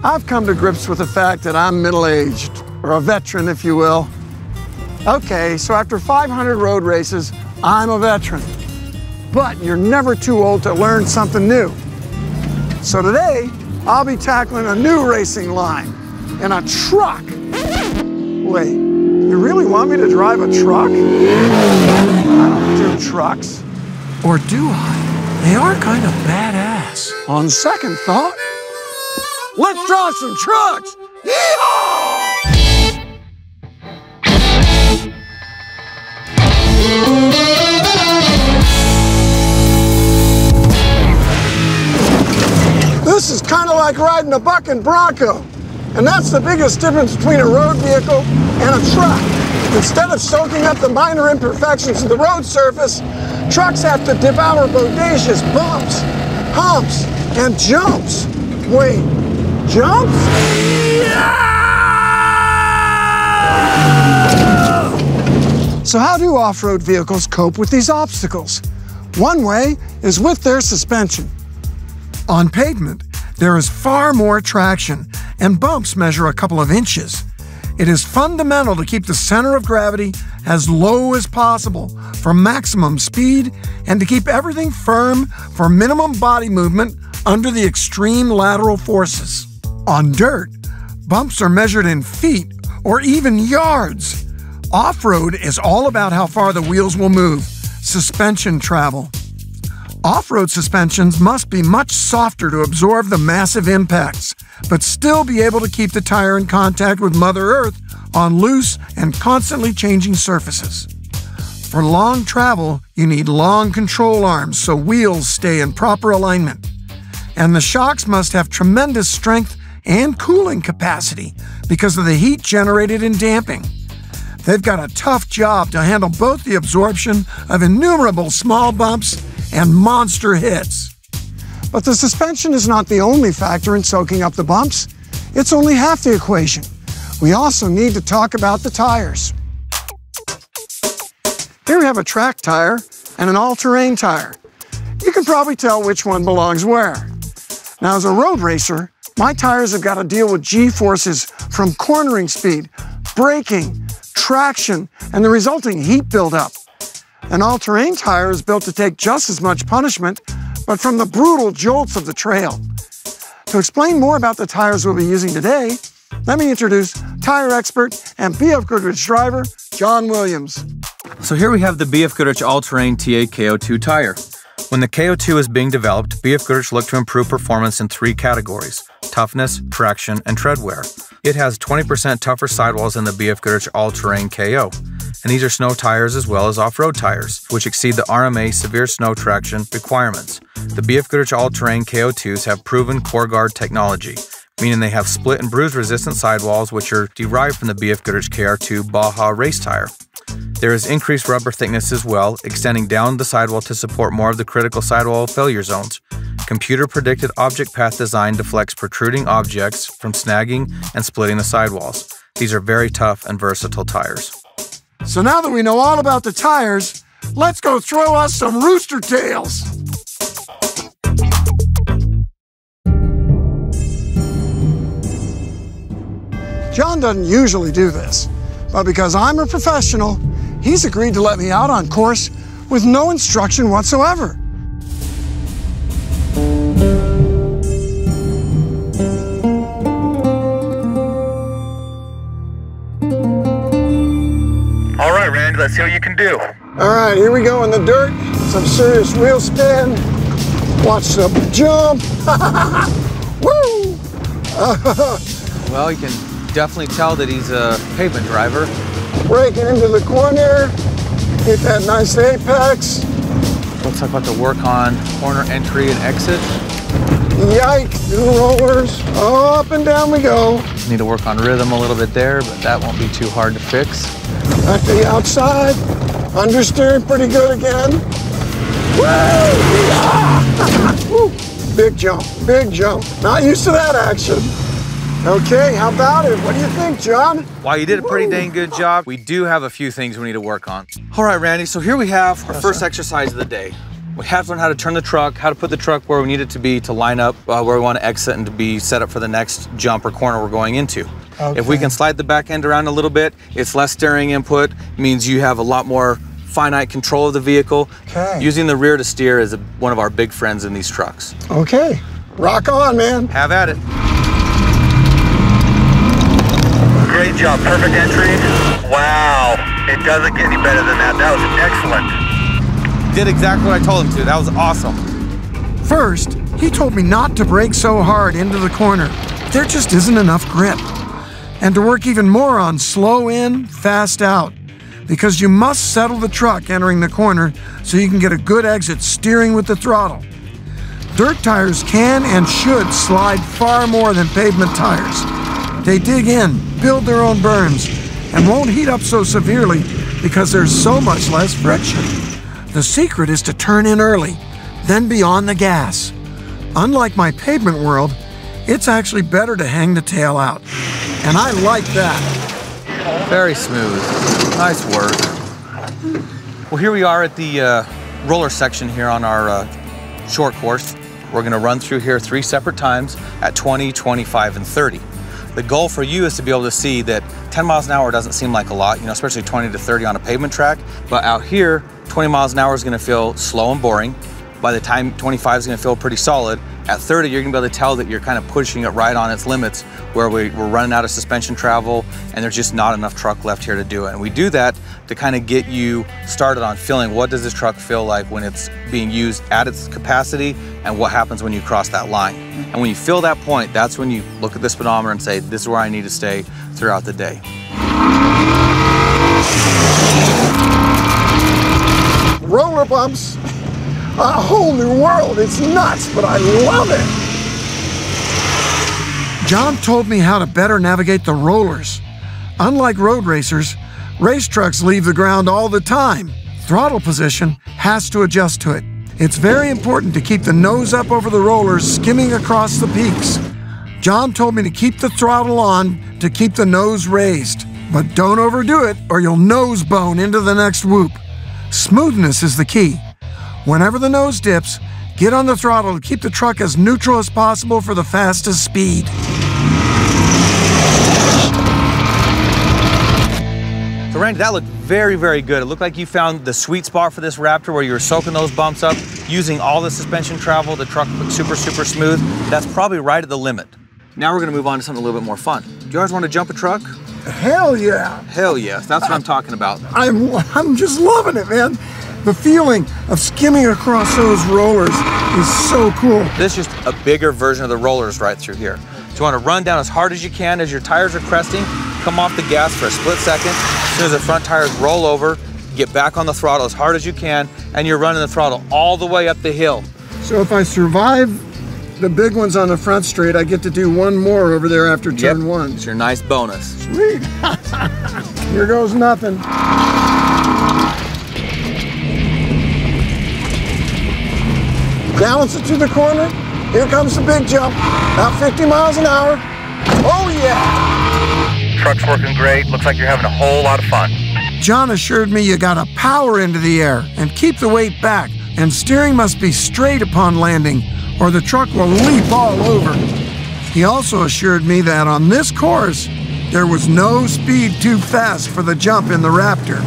I've come to grips with the fact that I'm middle-aged, or a veteran, if you will. Okay, so after 500 road races, I'm a veteran. But you're never too old to learn something new. So today, I'll be tackling a new racing line in a truck. Wait, you really want me to drive a truck? I don't do trucks. Or do I? They are kind of badass. On second thought, let's draw some trucks! Yeehaw! This is kind of like riding a bucking bronco. And that's the biggest difference between a road vehicle and a truck. Instead of soaking up the minor imperfections of the road surface, trucks have to devour bodacious bumps, humps, and jumps. Wait, jumps? So how do off-road vehicles cope with these obstacles? One way is with their suspension. On pavement, there is far more traction, and bumps measure a couple of inches. It is fundamental to keep the center of gravity as low as possible for maximum speed and to keep everything firm for minimum body movement under the extreme lateral forces. On dirt, bumps are measured in feet or even yards. Off-road is all about how far the wheels will move, suspension travel. Off-road suspensions must be much softer to absorb the massive impacts, but still be able to keep the tire in contact with Mother Earth on loose and constantly changing surfaces. For long travel, you need long control arms so wheels stay in proper alignment. And the shocks must have tremendous strength and cooling capacity because of the heat generated in damping. They've got a tough job to handle both the absorption of innumerable small bumps and monster hits. But the suspension is not the only factor in soaking up the bumps. It's only half the equation. We also need to talk about the tires. Here we have a track tire and an all-terrain tire. You can probably tell which one belongs where. Now, as a road racer, my tires have got to deal with G-forces from cornering speed, braking, traction, and the resulting heat buildup. An all-terrain tire is built to take just as much punishment, but from the brutal jolts of the trail. To explain more about the tires we'll be using today, let me introduce tire expert and BF Goodrich driver, John Williams. So here we have the BF Goodrich All-Terrain TA KO2 tire. When the KO2 is being developed, BF Goodrich looked to improve performance in 3 categories: toughness, traction, and tread wear. It has 20% tougher sidewalls than the BF Goodrich All-Terrain KO. And these are snow tires as well as off-road tires, which exceed the RMA severe snow traction requirements. The BF Goodrich All-Terrain KO2s have proven core guard technology, meaning they have split and bruise resistant sidewalls which are derived from the BF Goodrich KR2 Baja race tire. There is increased rubber thickness as well, extending down the sidewall to support more of the critical sidewall failure zones. Computer-predicted object path design deflects protruding objects from snagging and splitting the sidewalls. These are very tough and versatile tires. So now that we know all about the tires, let's go throw us some rooster tails. John doesn't usually do this, but because I'm a professional, he's agreed to let me out on course with no instruction whatsoever. All right, Randy, let's see what you can do. All right, here we go in the dirt. Some serious wheel spin. Watch the jump. Woo! Well, you can definitely tell that he's a pavement driver. Breaking into the corner. Hit that nice apex. Looks like we'll have to work on corner entry and exit. Yike, new rollers. Up and down we go. Need to work on rhythm a little bit there, but that won't be too hard to fix. Back to the outside. Understeering pretty good again. Woo! Big jump, big jump. Not used to that action. Okay, how about it? What do you think, John? While you did a pretty dang good job, we do have a few things we need to work on. All right, Randy, so here we have our first exercise of the day. We have to learn how to turn the truck, how to put the truck where we need it to be to line up where we want to exit and to be set up for the next jump or corner we're going into. Okay. If we can slide the back end around a little bit, it's less steering input, means you have a lot more finite control of the vehicle. Okay. Using the rear to steer is one of our big friends in these trucks. Okay, rock on, man. Have at it. Great job, perfect entry. Wow, it doesn't get any better than that. That was excellent. Did exactly what I told him to. That was awesome. First, he told me not to brake so hard into the corner. There just isn't enough grip. And to work even more on slow in, fast out, because you must settle the truck entering the corner so you can get a good exit steering with the throttle. Dirt tires can and should slide far more than pavement tires. They dig in, build their own berms, and won't heat up so severely because there's so much less friction. The secret is to turn in early, then be on the gas. Unlike my pavement world, it's actually better to hang the tail out. And I like that. Very smooth. Nice work. Well, here we are at the roller section here on our short course. We're going to run through here 3 separate times at 20, 25, and 30. The goal for you is to be able to see that 10 miles an hour doesn't seem like a lot, especially 20 to 30 on a pavement track, but out here, 20 miles an hour is gonna feel slow and boring. By the time 25 is gonna feel pretty solid. At 30, you're gonna be able to tell that you're kind of pushing it right on its limits where we're running out of suspension travel and there's just not enough truck left here to do it. And we do that to kind of get you started on feeling what does this truck feel like when it's being used at its capacity and what happens when you cross that line. And when you feel that point, that's when you look at the speedometer and say, this is where I need to stay throughout the day. Roller bumps, a whole new world. It's nuts, but I love it. John told me how to better navigate the rollers. Unlike road racers, race trucks leave the ground all the time. Throttle position has to adjust to it. It's very important to keep the nose up over the rollers skimming across the peaks. John told me to keep the throttle on to keep the nose raised. But don't overdo it or you'll nose bone into the next whoop. Smoothness is the key. Whenever the nose dips, get on the throttle to keep the truck as neutral as possible for the fastest speed. So Randy, that looked very, very good. It looked like you found the sweet spot for this Raptor where you were soaking those bumps up, using all the suspension travel, the truck looked super, super smooth. That's probably right at the limit. Now we're gonna move on to something a little bit more fun. Do you guys want to jump a truck? Hell yeah. Hell yes, that's what I'm talking about. I'm just loving it, man. The feeling of skimming across those rollers is so cool. This is just a bigger version of the rollers right through here. So you want to run down as hard as you can as your tires are cresting, come off the gas for a split second. As soon as the front tires roll over, get back on the throttle as hard as you can, and you're running the throttle all the way up the hill. So if I survive the big ones on the front straight, I get to do one more over there after turn one. It's your nice bonus. Sweet. Here goes nothing. Balance it to the corner. Here comes the big jump. About 50 miles an hour. Oh yeah. Truck's working great. Looks like you're having a whole lot of fun. John assured me you gotta power into the air and keep the weight back, and steering must be straight upon landing or the truck will leap all over. He also assured me that on this course, there was no speed too fast for the jump in the Raptor.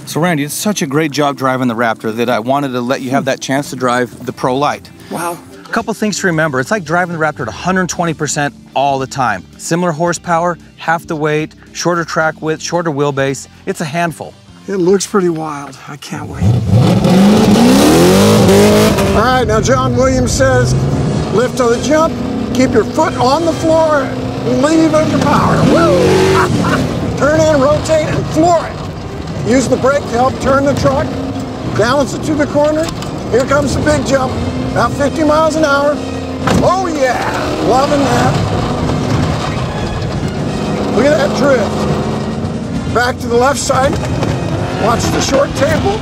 So Randy, it's such a great job driving the Raptor that I wanted to let you have that chance to drive the Pro Lite. Wow. A couple things to remember. It's like driving the Raptor at 120% all the time. Similar horsepower, half the weight, shorter track width, shorter wheelbase. It's a handful. It looks pretty wild. I can't wait. All right, now John Williams says, lift to the jump, keep your foot on the floor, leave under power. Woo! Turn in, rotate, and floor it. Use the brake to help turn the truck. Balance it to the corner. Here comes the big jump, about 50 miles an hour. Oh yeah, loving that. Look at that drift. Back to the left side. Watch the short table.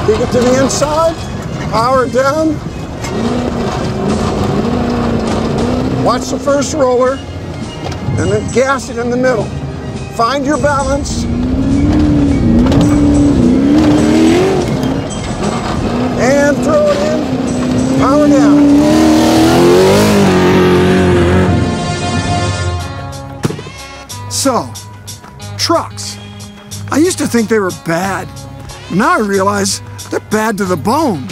Take it to the inside. Power it down. Watch the first roller. And then gas it in the middle. Find your balance. And throw it in, power down. So, trucks. I used to think they were bad. Now I realize they're bad to the bone.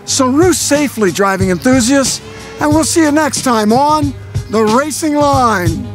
So roost safely, driving enthusiasts, and we'll see you next time on The Racing Line.